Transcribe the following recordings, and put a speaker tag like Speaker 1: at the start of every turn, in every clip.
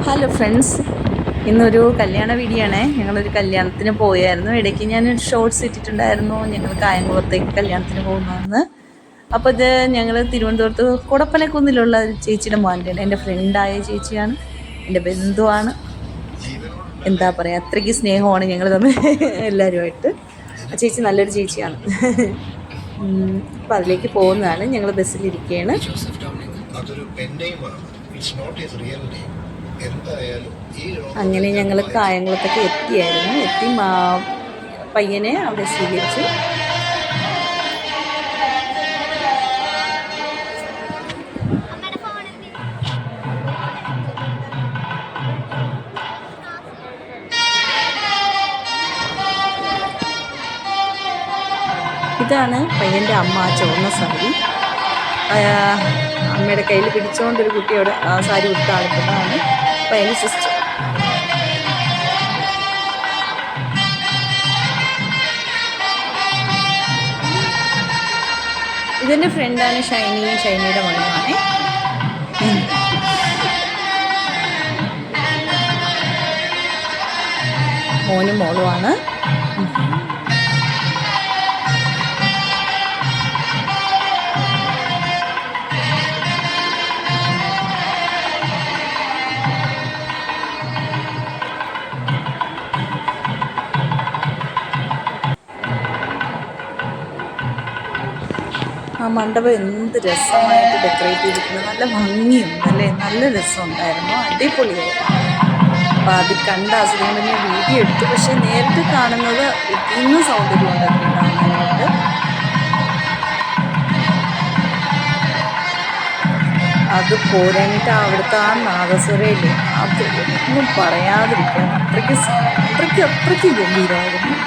Speaker 1: Hello friends, ഇന്നൊരു കല്യാണ video ആണേ. ഞങ്ങളൊരു കല്യാണത്തിന് പോയായിരുന്നു. ഇടയ്ക്ക് ഞാനൊരു ഷോർട്സ് ഇട്ടിട്ടുണ്ടായിരുന്നു, ഞങ്ങൾ കായംകുളത്തേക്ക് കല്യാണത്തിന് പോകുന്നതെന്ന്. അപ്പോൾ ഇത് ഞങ്ങൾ തിരുവനന്തപുരത്ത് കൊടപ്പനക്കുന്നിലുള്ള ചേച്ചിയുടെ മോൻ്റെയാണ്. എൻ്റെ ഫ്രണ്ടായ ചേച്ചിയാണ്, എൻ്റെ ബന്ധുവാണ്. എന്താ പറയുക, അത്രയ്ക്ക് സ്നേഹമാണ് ഞങ്ങൾ തമ്മിൽ എല്ലാവരുമായിട്ട്. ആ ചേച്ചി നല്ലൊരു ചേച്ചിയാണ്. അപ്പോൾ അതിലേക്ക് പോകുന്നതാണ്. ഞങ്ങൾ ബസ്സിലിരിക്കുകയാണ്. അങ്ങനെ ഞങ്ങൾ കായംകുളത്തൊക്കെ എത്തി പയ്യനെ അവിടെ സ്വീകരിച്ചു. ഇതാണ് പയ്യൻ്റെ അമ്മ, ചുവന്ന സാരി അമ്മയുടെ കയ്യിൽ പിടിച്ചുകൊണ്ടൊരു കുട്ടിയോട് ആ സാരി ഉടുത്ത ആൾക്കുന്നതാണ് പയ്യൻ്റെ സിസ്റ്റർ. ഇതെൻ്റെ ഫ്രണ്ടാണ് ഷൈനി, ഷൈനിയുടെ മകനാണ്. മോനും മോളുമാണ്. ആ മണ്ഡപം എന്ത് രസമായിട്ട് ഡെക്കറേറ്റ് ചെയ്തിരിക്കുന്നത്, നല്ല ഭംഗിയുണ്ട് അല്ലേ, നല്ല രസമുണ്ടായിരുന്നു, അടിപൊളിയായിരുന്നു. അപ്പോൾ അത് കണ്ട് ആസ്വദിക്കാൻ ഞാൻ വീഡിയോ എടുത്തു. പക്ഷേ നേരിട്ട് കാണുന്നത് ഇന്ന് സൗന്ദര്യം ഉണ്ടാക്കിയിട്ടാണ്. അത് പോരാഞ്ഞിട്ട് അവിടുത്തെ ആ നാദസ്വരയില്ലേ, അത് ഒന്നും പറയാതിരിക്കാൻ അത്രയ്ക്ക് ഗംഭീരമായിരുന്നു.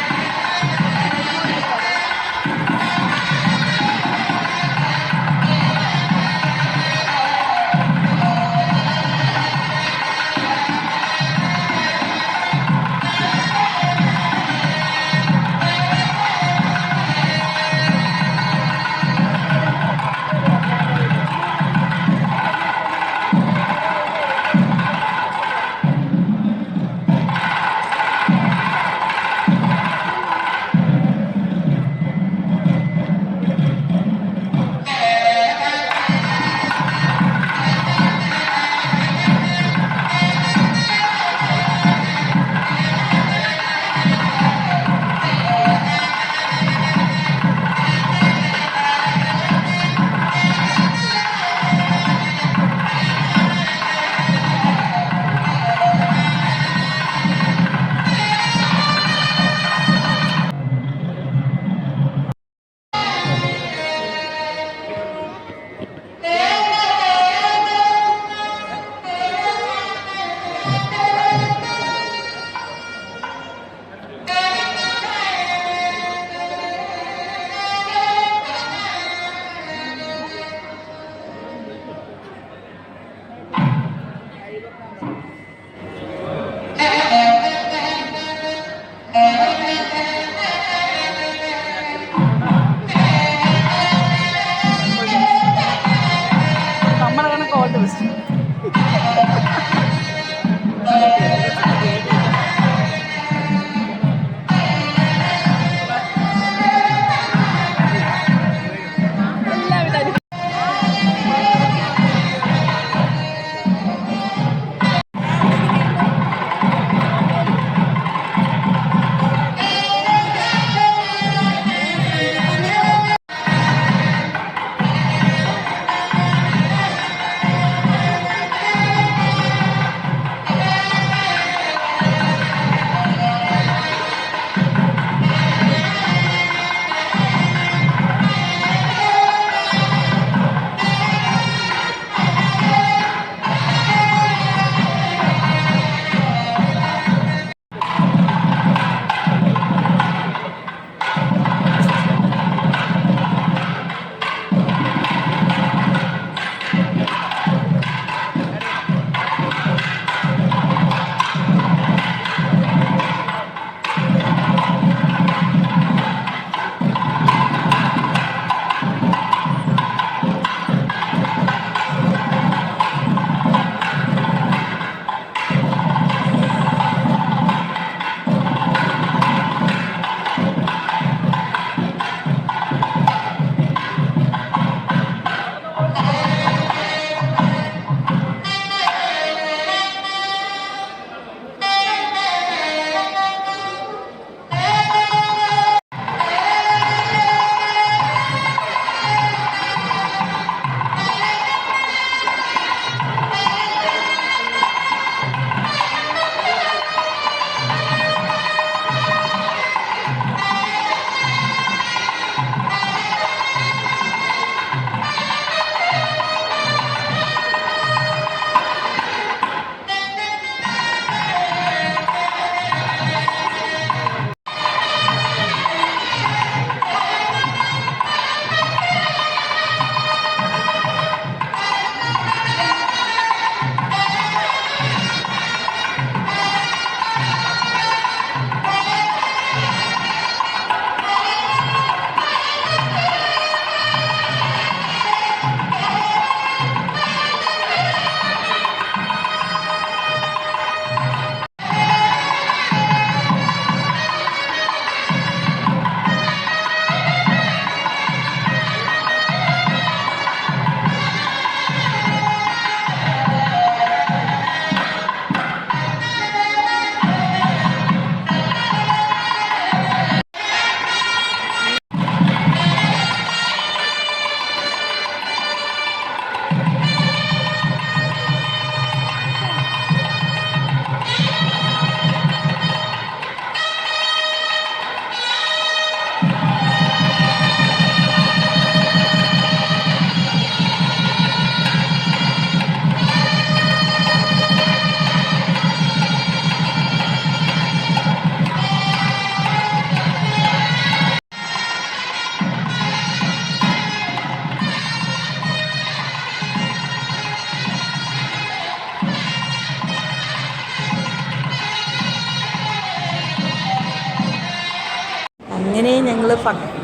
Speaker 1: അങ്ങനെ ഞങ്ങൾ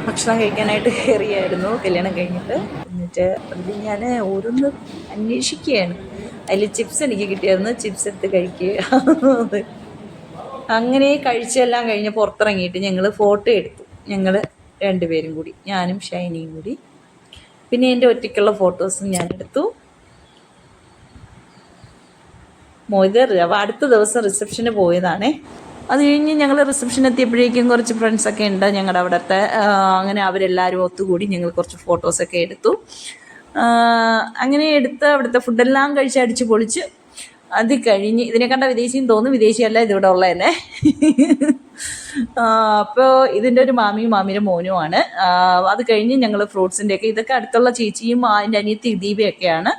Speaker 1: ഭക്ഷണം കഴിക്കാനായിട്ട് കയറിയായിരുന്നു കല്യാണം കഴിഞ്ഞിട്ട്. എന്നിട്ട് അതിൽ ഞാൻ ഓരോന്ന് അന്വേഷിക്കുകയാണ്. അതിൽ ചിപ്സ് എനിക്ക് കിട്ടിയായിരുന്നു, ചിപ്സ് എടുത്ത് കഴിക്കുക. അങ്ങനെ കഴിച്ചെല്ലാം കഴിഞ്ഞ് പുറത്തിറങ്ങിയിട്ട് ഞങ്ങൾ ഫോട്ടോ എടുത്തു. ഞങ്ങൾ രണ്ടുപേരും കൂടി, ഞാനും ഷൈനിയും കൂടി. പിന്നെ എൻ്റെ ഒറ്റയ്ക്കുള്ള ഫോട്ടോസും ഞാൻ എടുത്തു. അപ്പോൾ അടുത്ത ദിവസം റിസപ്ഷന് പോയതാണേ. അത് കഴിഞ്ഞ് ഞങ്ങൾ റിസപ്ഷൻ എത്തിയപ്പോഴേക്കും കുറച്ച് ഫ്രണ്ട്സൊക്കെ ഉണ്ട് ഞങ്ങളുടെ അവിടുത്തെ. അങ്ങനെ അവരെല്ലാവരും ഒത്തുകൂടി ഞങ്ങൾ കുറച്ച് ഫോട്ടോസൊക്കെ എടുത്തു. അങ്ങനെ എടുത്ത് അവിടുത്തെ ഫുഡെല്ലാം കഴിച്ച് അടിച്ച് പൊളിച്ച് അത് കഴിഞ്ഞ്, ഇതിനെ കണ്ട വിദേശിയും തോന്നും, വിദേശിയല്ല ഇതിവിടെ ഉള്ളതല്ലേ. അപ്പോൾ ഇതിൻ്റെ ഒരു മാമിയുടെ മോനുമാണ്. അത് കഴിഞ്ഞ് ഞങ്ങൾ ഫ്രൂട്ട്സിൻ്റെയൊക്കെ, ഇതൊക്കെ അടുത്തുള്ള ചേച്ചിയും എൻ്റെ അനിയത്തി ദീപയൊക്കെയാണ്.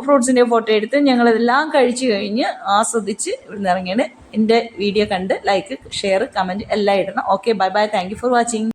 Speaker 1: ഫ്രൂട്ട്സിൻ്റെ ഫോട്ടോ എടുത്ത് ഞങ്ങളെല്ലാം കഴിച്ച് കഴിഞ്ഞ് ആസ്വദിച്ച് ഇവിടുന്ന് ഇറങ്ങിയാണ്. എൻ്റെ വീഡിയോ കണ്ട് ലൈക്ക്, ഷെയർ, കമൻറ്റ് എല്ലാം ഇടണം. Okay, bye bye, thank you for watching.